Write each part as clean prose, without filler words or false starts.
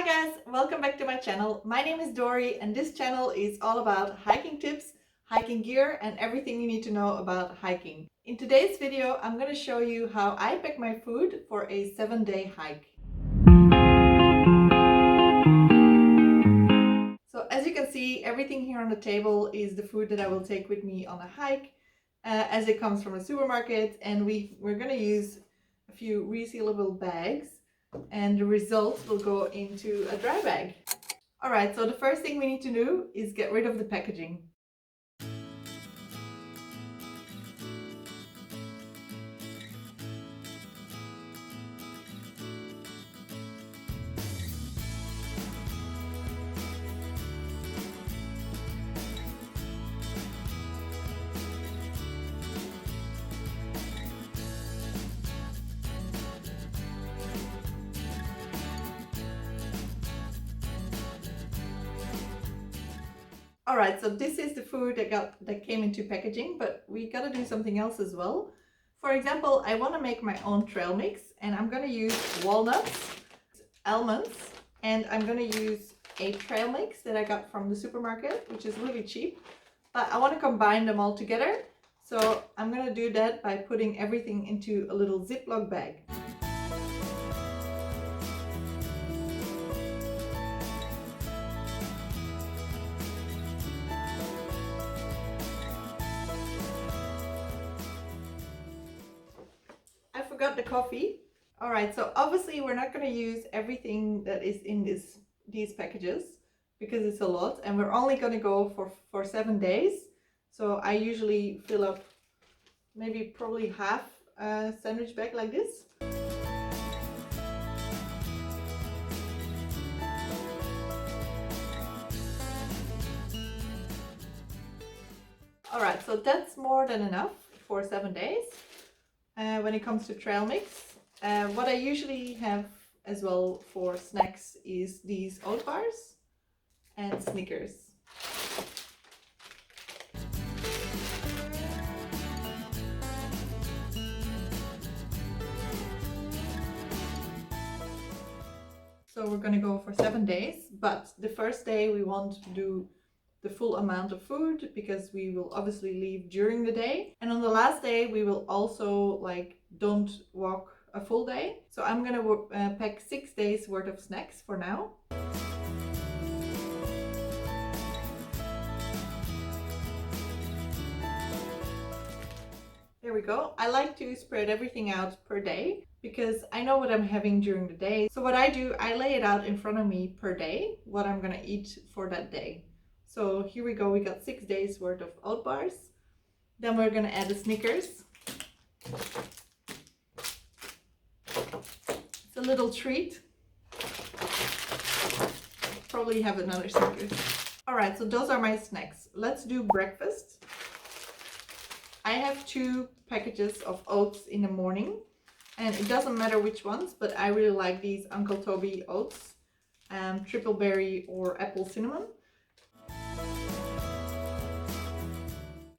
Hi guys, welcome back to my channel. My name is Dory and this channel is all about hiking tips, hiking gear and everything you need to know about hiking. In today's video, I'm going to show you how I pack my food for a 7-day hike. So as you can see, everything here on the table is the food that I will take with me on a hike as it comes from a supermarket, and we're going to use a few resealable bags. And the results will go into a dry bag. Alright, so the first thing we need to do is get rid of the packaging. Alright, so this is the food that came into packaging, but we gotta do something else as well. For example, I want to make my own trail mix, and I'm gonna use walnuts, almonds, and I'm gonna use a trail mix that I got from the supermarket, which is really cheap. But I want to combine them all together, so I'm gonna do that by putting everything into a little ziploc bag. I forgot the coffee. Alright, so obviously we're not going to use everything that is in these packages because it's a lot, and we're only going to go for 7 days. So I usually fill up probably half a sandwich bag like this. Alright, so that's more than enough for 7 days. When it comes to trail mix, what I usually have as well for snacks is these oat bars and Snickers. So we're going to go for 7 days, but the first day we won't do the full amount of food because we will obviously leave during the day, and on the last day we will also don't walk a full day. So I'm gonna pack 6 days worth of snacks for now. There we go. I like to spread everything out per day because I know what I'm having during the day. So what I do, I lay it out in front of me per day, what I'm gonna eat for that day. So here we go, we got 6 days worth of oat bars. Then we're gonna add the Snickers. It's a little treat. Probably have another Snickers. Alright, so those are my snacks. Let's do breakfast. I have 2 packages of oats in the morning, and it doesn't matter which ones, but I really like these Uncle Toby oats, triple berry or apple cinnamon.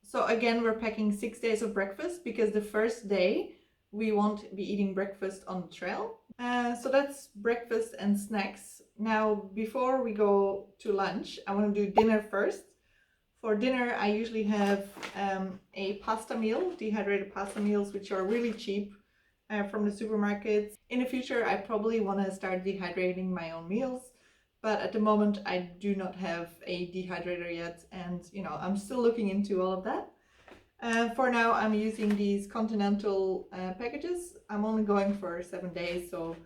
So again, we're packing 6 days of breakfast because the first day we won't be eating breakfast on the trail. So that's breakfast and snacks. Now, before we go to lunch, I want to do dinner first. For dinner, I usually have a pasta meal, dehydrated pasta meals, which are really cheap from the supermarkets. In the future, I probably want to start dehydrating my own meals. But at the moment, I do not have a dehydrator yet, and I'm still looking into all of that. For now, I'm using these continental packages. I'm only going for 7 days, so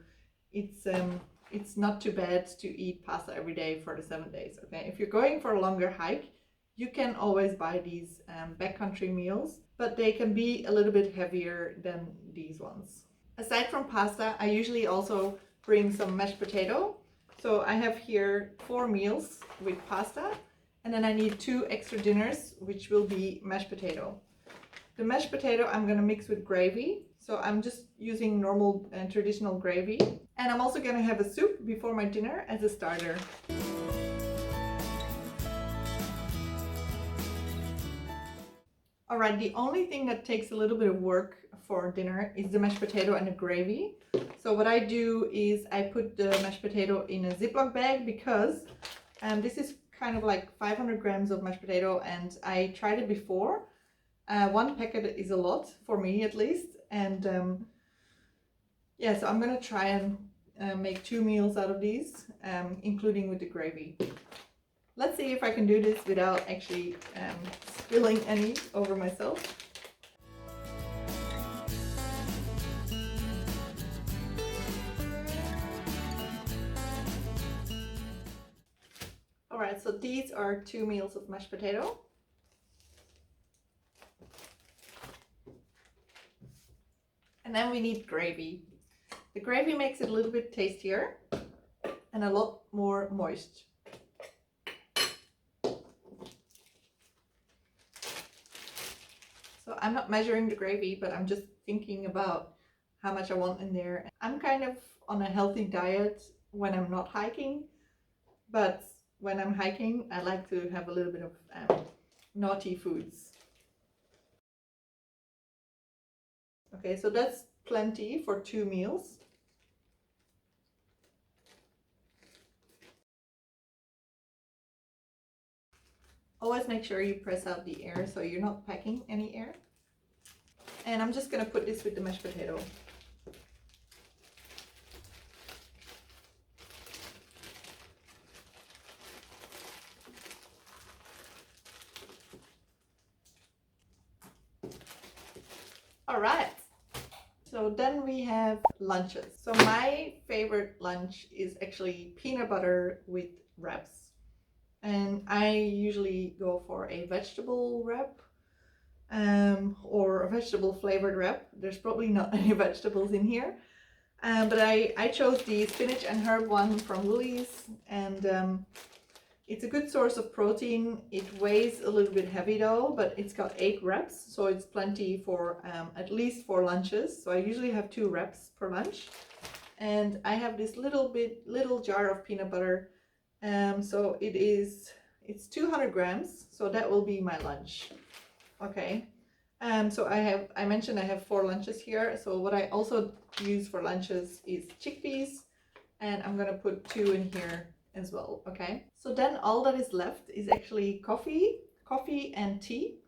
it's not too bad to eat pasta every day for the 7 days. Okay, if you're going for a longer hike, you can always buy these backcountry meals, but they can be a little bit heavier than these ones. Aside from pasta, I usually also bring some mashed potato. So I have here 4 meals with pasta, and then I need 2 extra dinners, which will be mashed potato. The mashed potato I'm going to mix with gravy. So I'm just using normal and traditional gravy. And I'm also going to have a soup before my dinner as a starter. All right, the only thing that takes a little bit of work for dinner is the mashed potato and the gravy. So what I do is I put the mashed potato in a Ziploc bag because this is kind of like 500 grams of mashed potato, and I tried it before. One packet is a lot for me at least, and yeah, so I'm gonna try and make 2 meals out of these, including with the gravy. Let's see if I can do this without actually spilling any over myself. All right, so these are 2 meals of mashed potato. And then we need gravy. The gravy makes it a little bit tastier and a lot more moist. So I'm not measuring the gravy, but I'm just thinking about how much I want in there. I'm kind of on a healthy diet when I'm not hiking, but when I'm hiking, I like to have a little bit of naughty foods. Okay, so that's plenty for 2 meals. Always make sure you press out the air so you're not packing any air. And I'm just gonna put this with the mashed potato. All right, so then we have lunches. So my favorite lunch is actually peanut butter with wraps. And I usually go for a vegetable wrap or a vegetable flavored wrap. There's probably not any vegetables in here. But I chose the spinach and herb one from Woolies, and it's a good source of protein. It weighs a little bit heavy though, but it's got 8 wraps, so it's plenty for at least 4 lunches. So I usually have 2 wraps per lunch. And I have this little jar of peanut butter. So it's 200 grams, so that will be my lunch. Okay. So I mentioned I have 4 lunches here. So what I also use for lunches is chickpeas, and I'm gonna put 2 in here as well. Okay. So then all that is left is actually coffee and tea.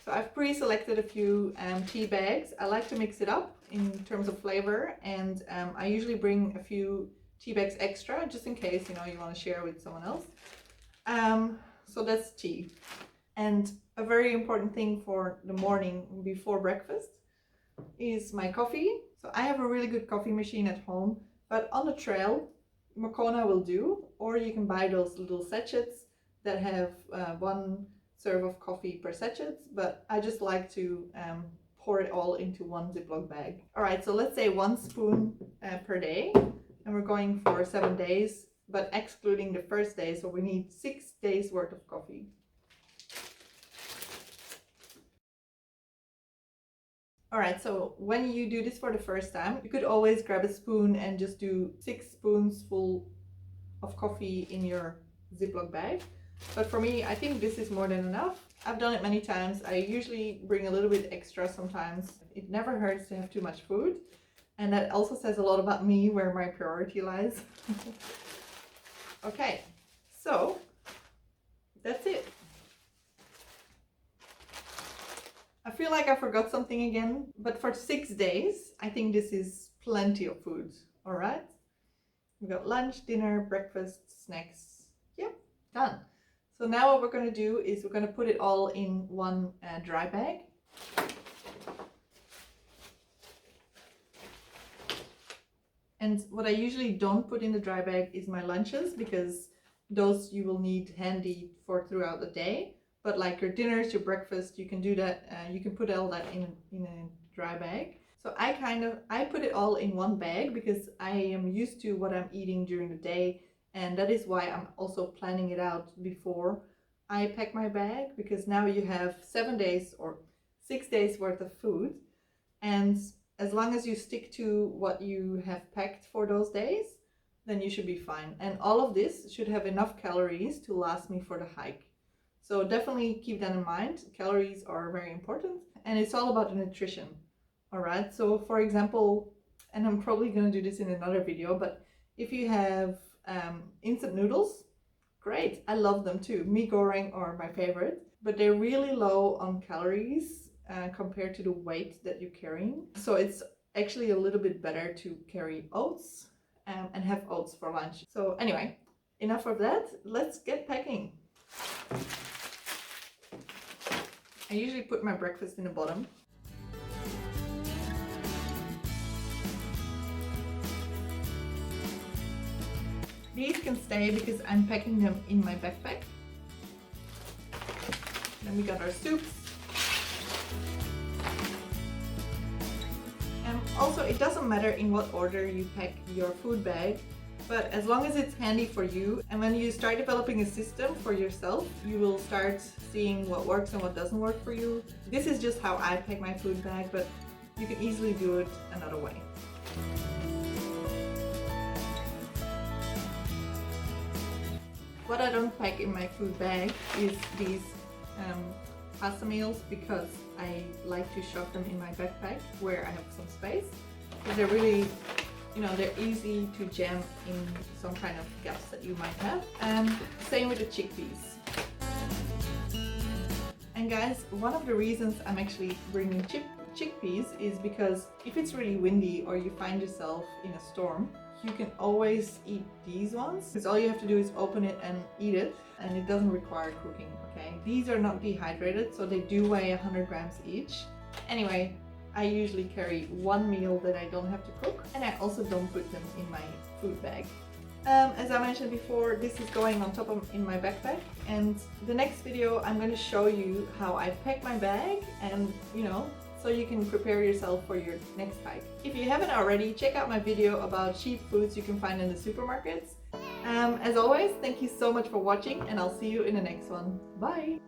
So I've pre-selected a few tea bags. I like to mix it up in terms of flavor, and I usually bring a few tea bags extra just in case, you know, you want to share with someone else. So that's tea. And a very important thing for the morning before breakfast is my coffee. So I have a really good coffee machine at home, but on the trail, Moccona will do, or you can buy those little sachets that have 1 serve of coffee per sachet, but I just like to pour it all into 1 Ziploc bag. All right, so let's say 1 spoon per day, and we're going for 7 days, but excluding the first day, so we need 6 days worth of coffee. All right, so when you do this for the first time, you could always grab a spoon and just do 6 spoons full of coffee in your Ziploc bag. But for me, I think this is more than enough. I've done it many times. I usually bring a little bit extra sometimes. It never hurts to have too much food. And that also says a lot about me, where my priority lies. Okay, so that's it. I feel like I forgot something again, but for 6 days, I think this is plenty of food. All right. We got lunch, dinner, breakfast, snacks. Yep, done. So now what we're going to do is we're going to put it all in 1 dry bag. And what I usually don't put in the dry bag is my lunches, because those you will need handy for throughout the day. But like your dinners, your breakfast, you can do that. You can put all that in a dry bag. So I put it all in 1 bag because I am used to what I'm eating during the day, and that is why I'm also planning it out before I pack my bag, because now you have 7 days or 6 days worth of food, and as long as you stick to what you have packed for those days, then you should be fine. And all of this should have enough calories to last me for the hike. So definitely keep that in mind. Calories are very important, and it's all about the nutrition. All right, so for example, and I'm probably going to do this in another video, but if you have instant noodles, great, I love them too. Mee goreng are my favorite, but they're really low on calories compared to the weight that you're carrying. So it's actually a little bit better to carry oats and have oats for lunch. So anyway, enough of that. Let's get packing. I usually put my breakfast in the bottom. These can stay because I'm packing them in my backpack. Then we got our soups. Also, it doesn't matter in what order you pack your food bag, but as long as it's handy for you, and when you start developing a system for yourself, you will start seeing what works and what doesn't work for you. This is just how I pack my food bag, but you can easily do it another way. What I don't pack in my food bag is these pasta meals, because I like to shove them in my backpack where I have some space. Because they're really, they're easy to jam in some kind of gaps that you might have. Same with the chickpeas. And guys, one of the reasons I'm actually bringing chickpeas is because if it's really windy or you find yourself in a storm, you can always eat these ones, because all you have to do is open it and eat it, and it doesn't require cooking, okay? These are not dehydrated, so they do weigh 100 grams each. Anyway, I usually carry one meal that I don't have to cook, and I also don't put them in my food bag. As I mentioned before, this is going on top of in my backpack, and the next video I'm going to show you how I pack my bag, and so you can prepare yourself for your next hike. If you haven't already, check out my video about cheap foods you can find in the supermarkets. As always, thank you so much for watching, and I'll see you in the next one. Bye!